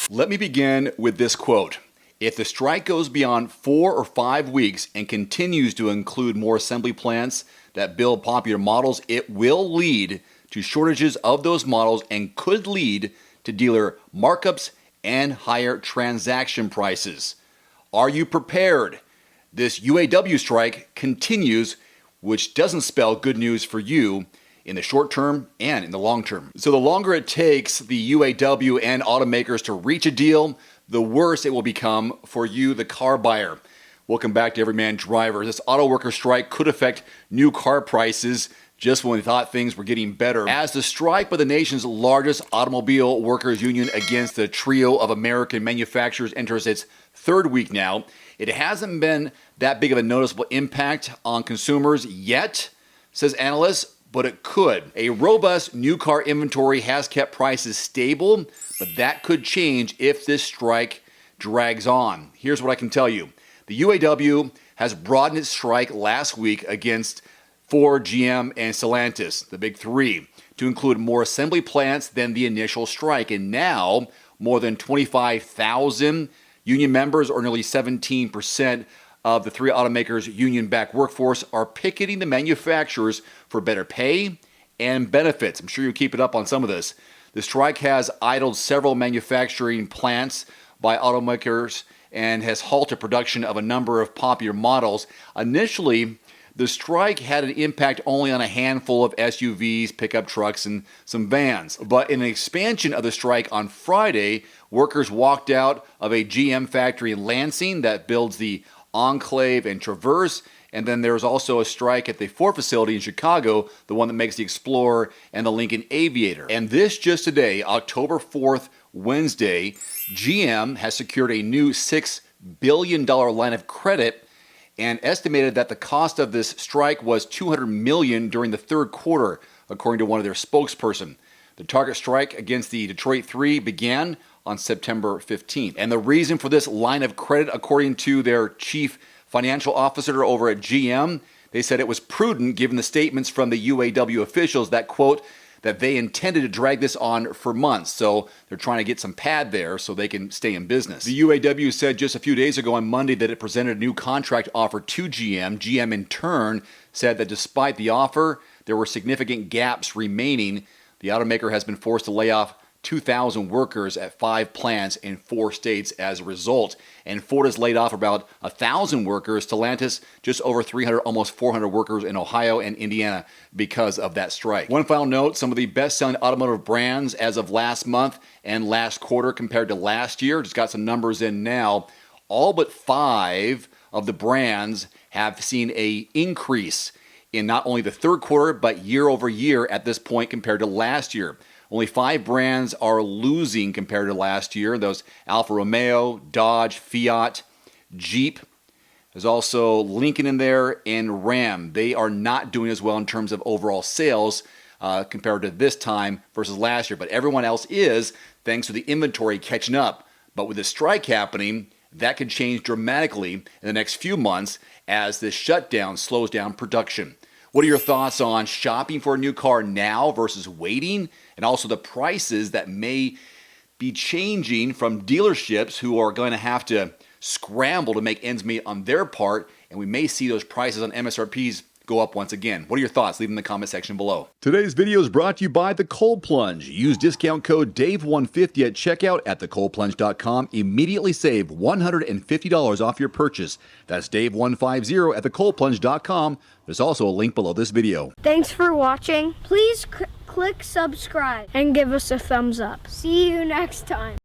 Let me begin with this quote. If the strike goes beyond 4 or 5 weeks and continues to include more assembly plants that build popular models, it will lead to shortages of those models and could lead to dealer markups and higher transaction prices. Are you prepared? This UAW strike continues, which doesn't spell good news for you in the short term and in the long term. So the longer it takes the UAW and automakers to reach a deal, the worse it will become for you, the car buyer. Welcome back to Everyman Driver. This auto worker strike could affect new car prices just when we thought things were getting better. As the strike by the nation's largest automobile workers union against the trio of American manufacturers enters its third week now, it hasn't been that big of a noticeable impact on consumers yet, says analysts, but it could. A robust new car inventory has kept prices stable, but that could change if this strike drags on. Here's what I can tell you. The UAW has broadened its strike last week against Ford, GM, and Stellantis, the big three, to include more assembly plants than the initial strike. And now, more than 25,000 union members, or nearly 17% of the three automakers' union-backed workforce, are picketing the manufacturers for better pay and benefits. I'm sure you'll keep it up on some of this. The strike has idled several manufacturing plants by automakers and has halted production of a number of popular models. Initially, the strike had an impact only on a handful of SUVs, pickup trucks, and some vans. But in an expansion of the strike on Friday, workers walked out of a GM factory in Lansing that builds the Enclave and Traverse. And then there was also a strike at the Ford facility in Chicago, the one that makes the Explorer and the Lincoln Aviator. And this just today, October 4th, Wednesday, GM has secured a new $6 billion line of credit and estimated that the cost of this strike was $200 million during the third quarter, according to one of their spokesperson. The target strike against the Detroit Three began on September 15th. And the reason for this line of credit, according to their chief financial officer over at GM, they said it was prudent given the statements from the UAW officials that, quote, that they intended to drag this on for months. So they're trying to get some pad there so they can stay in business. The UAW said just a few days ago on Monday that it presented a new contract offer to GM. GM in turn said that despite the offer, there were significant gaps remaining. The automaker has been forced to lay off 2,000 workers at 5 plants in 4 states as a result. And Ford has laid off about 1,000 workers. Stellantis, just over 300, almost 400 workers in Ohio and Indiana because of that strike. One final note, some of the best-selling automotive brands as of last month and last quarter compared to last year, just got some numbers in now, all but 5 of the brands have seen an increase in not only the third quarter, but year over year at this point compared to last year. Only 5 brands are losing compared to last year. Those Alfa Romeo, Dodge, Fiat, Jeep. There's also Lincoln in there and Ram. They are not doing as well in terms of overall sales compared to this time versus last year. But everyone else is, thanks to the inventory catching up. But with the strike happening, that could change dramatically in the next few months as this shutdown slows down production. What are your thoughts on shopping for a new car now versus waiting? And also the prices that may be changing from dealerships who are going to have to scramble to make ends meet on their part. And we may see those prices on MSRPs go up once again. What are your thoughts? Leave them in the comment section below. Today's video is brought to you by The Cold Plunge. Use discount code DAVE150 at checkout at thecoldplunge.com. Immediately save $150 off your purchase. That's DAVE150 at thecoldplunge.com. There's also a link below this video. Thanks for watching. Please click subscribe and give us a thumbs up. See you next time.